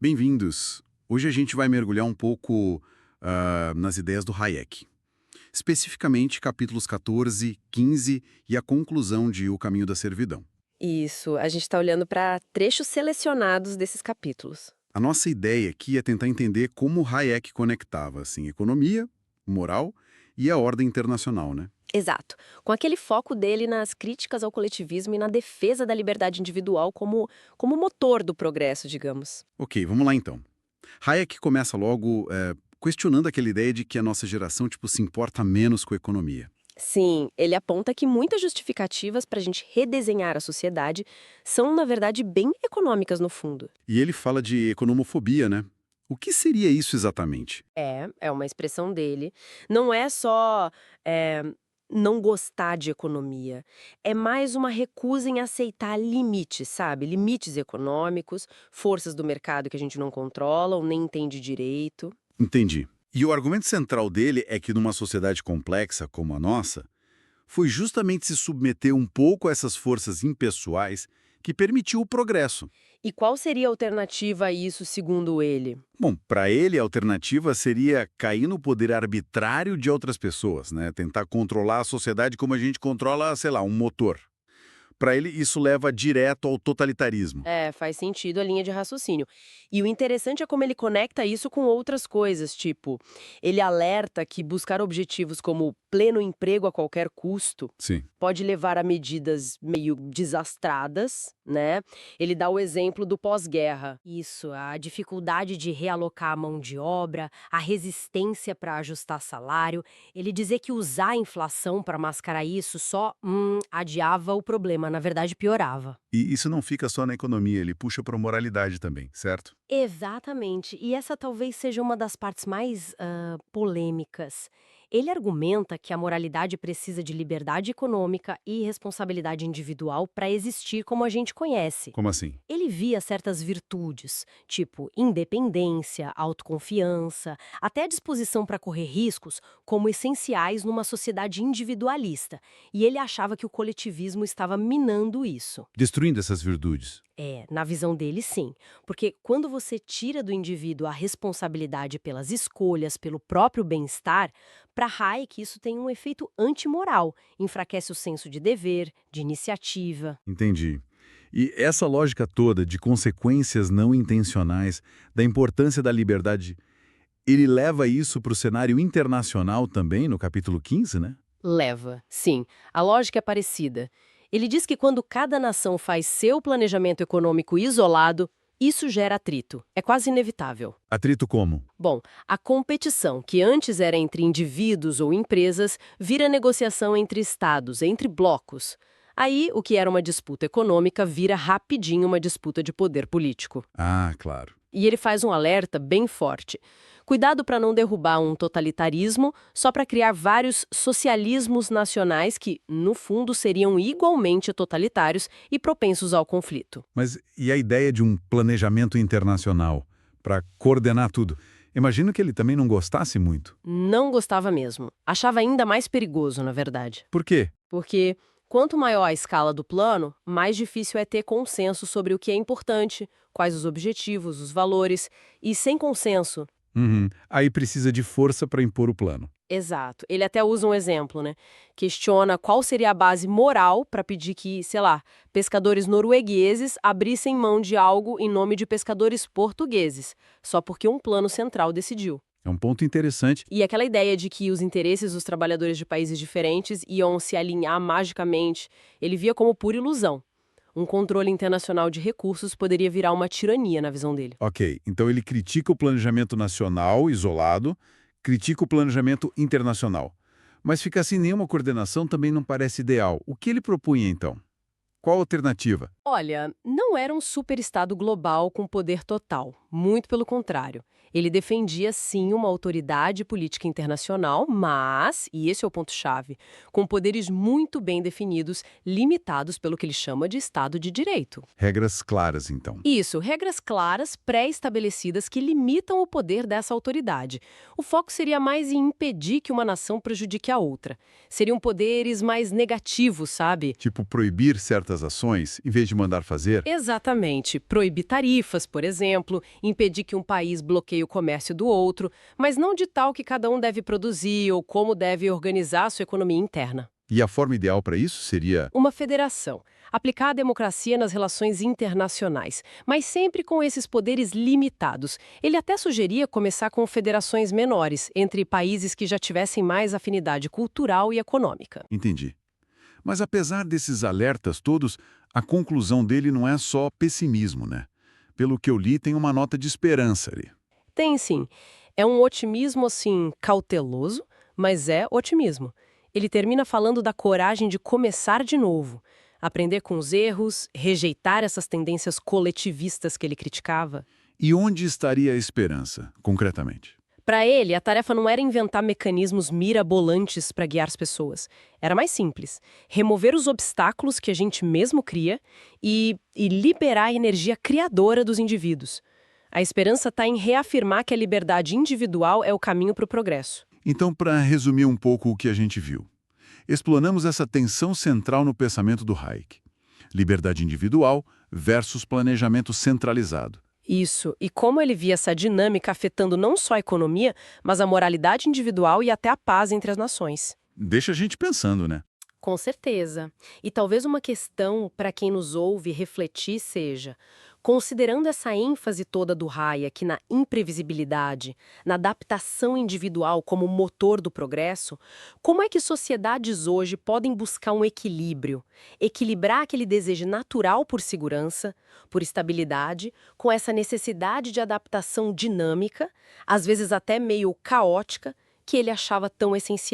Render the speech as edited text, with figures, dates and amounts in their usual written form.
Bem-vindos! Hoje a gente vai mergulhar um pouco nas ideias do Hayek. Especificamente capítulos 14, 15 e a conclusão de O Caminho da Servidão. Isso, a gente está olhando para trechos selecionados desses capítulos. A nossa ideia aqui é tentar entender como Hayek conectava assim, economia, moral e a ordem internacional, né? Exato, com aquele foco dele nas críticas ao coletivismo e na defesa da liberdade individual como motor do progresso, digamos. Ok, vamos lá então. Hayek começa logo questionando aquela ideia de que a nossa geração se importa menos com a economia. Sim, ele aponta que muitas justificativas para a gente redesenhar a sociedade são, na verdade, bem econômicas no fundo. E ele fala de economofobia, né? O que seria isso exatamente? É uma expressão dele. Não é só é, não gostar de economia. É mais uma recusa em aceitar limites, sabe? Limites econômicos, forças do mercado que a gente não controla ou nem entende direito. Entendi. E o argumento central dele é que numa sociedade complexa como a nossa, foi justamente se submeter um pouco a essas forças impessoais que permitiu o progresso. E qual seria a alternativa a isso, segundo ele? Bom, para ele a alternativa seria cair no poder arbitrário de outras pessoas, né? Tentar controlar a sociedade como a gente controla, sei lá, um motor. Para ele isso leva direto ao totalitarismo. É, faz sentido a linha de raciocínio. E o interessante é como ele conecta isso com outras coisas, tipo, ele alerta que buscar objetivos como pleno emprego a qualquer custo Sim. pode levar a medidas meio desastradas, né? Ele dá o exemplo do pós-guerra. Isso, a dificuldade de realocar a mão de obra, a resistência para ajustar salário. Ele dizer que usar a inflação para mascarar isso só adiava o problema, na verdade piorava. E isso não fica só na economia, ele puxa para a moralidade também, certo? Exatamente. E essa talvez seja uma das partes mais polêmicas. Ele argumenta que a moralidade precisa de liberdade econômica e responsabilidade individual para existir como a gente conhece. Como assim? Ele via certas virtudes, tipo independência, autoconfiança, até a disposição para correr riscos, como essenciais numa sociedade individualista. E ele achava que o coletivismo estava minando isso. Destruindo essas virtudes. Na visão dele, sim. Porque quando você tira do indivíduo a responsabilidade pelas escolhas, pelo próprio bem-estar, para Hayek isso tem um efeito antimoral, enfraquece o senso de dever, de iniciativa. Entendi. E essa lógica toda de consequências não intencionais, da importância da liberdade, ele leva isso para o cenário internacional também, no capítulo 15, né? Leva, sim. A lógica é parecida. Ele diz que quando cada nação faz seu planejamento econômico isolado, isso gera atrito. É quase inevitável. Atrito como? Bom, a competição, que antes era entre indivíduos ou empresas, vira negociação entre estados, entre blocos. Aí, o que era uma disputa econômica vira rapidinho uma disputa de poder político. Ah, claro. E ele faz um alerta bem forte. Cuidado para não derrubar um totalitarismo só para criar vários socialismos nacionais que, no fundo, seriam igualmente totalitários e propensos ao conflito. Mas e a ideia de um planejamento internacional para coordenar tudo? Imagino que ele também não gostasse muito. Não gostava mesmo. Achava ainda mais perigoso, na verdade. Por quê? Porque quanto maior a escala do plano, mais difícil é ter consenso sobre o que é importante, quais os objetivos, os valores. E sem consenso. Uhum. Aí precisa de força para impor o plano. Exato. Ele até usa um exemplo, né? Questiona qual seria a base moral para pedir que, sei lá, pescadores noruegueses abrissem mão de algo em nome de pescadores portugueses, só porque um plano central decidiu. É um ponto interessante. E aquela ideia de que os interesses dos trabalhadores de países diferentes iam se alinhar magicamente, ele via como pura ilusão. Um controle internacional de recursos poderia virar uma tirania na visão dele. Ok, então ele critica o planejamento nacional, isolado, critica o planejamento internacional. Mas ficar sem nenhuma coordenação também não parece ideal. O que ele propunha, então? Qual a alternativa? Olha, não era um superestado global com poder total, muito pelo contrário. Ele defendia, sim, uma autoridade política internacional, mas, e esse é o ponto-chave, com poderes muito bem definidos, limitados pelo que ele chama de Estado de Direito. Regras claras, então. Isso, regras claras, pré-estabelecidas que limitam o poder dessa autoridade. O foco seria mais em impedir que uma nação prejudique a outra. Seriam poderes mais negativos, sabe? Tipo, proibir certas ações em vez de mandar fazer? Exatamente. Proibir tarifas, por exemplo, impedir que um país bloqueie o comércio do outro, mas não ditar o que cada um deve produzir ou como deve organizar a sua economia interna. E a forma ideal para isso seria... Uma federação. Aplicar a democracia nas relações internacionais, mas sempre com esses poderes limitados. Ele até sugeria começar com federações menores, entre países que já tivessem mais afinidade cultural e econômica. Entendi. Mas apesar desses alertas todos, a conclusão dele não é só pessimismo, né? Pelo que eu li, tem uma nota de esperança ali. Tem sim. É um otimismo, assim, cauteloso, mas é otimismo. Ele termina falando da coragem de começar de novo, aprender com os erros, rejeitar essas tendências coletivistas que ele criticava. E onde estaria a esperança, concretamente? Para ele, a tarefa não era inventar mecanismos mirabolantes para guiar as pessoas. Era mais simples: remover os obstáculos que a gente mesmo cria e liberar a energia criadora dos indivíduos. A esperança está em reafirmar que a liberdade individual é o caminho para o progresso. Então, para resumir um pouco o que a gente viu, exploramos essa tensão central no pensamento do Hayek. Liberdade individual versus planejamento centralizado. Isso, e como ele via essa dinâmica afetando não só a economia, mas a moralidade individual e até a paz entre as nações. Deixa a gente pensando, né? Com certeza. E talvez uma questão para quem nos ouve refletir seja: considerando essa ênfase toda do Hayek na imprevisibilidade, na adaptação individual como motor do progresso, como é que sociedades hoje podem buscar um equilíbrio? Equilibrar aquele desejo natural por segurança, por estabilidade, com essa necessidade de adaptação dinâmica, às vezes até meio caótica, que ele achava tão essencial.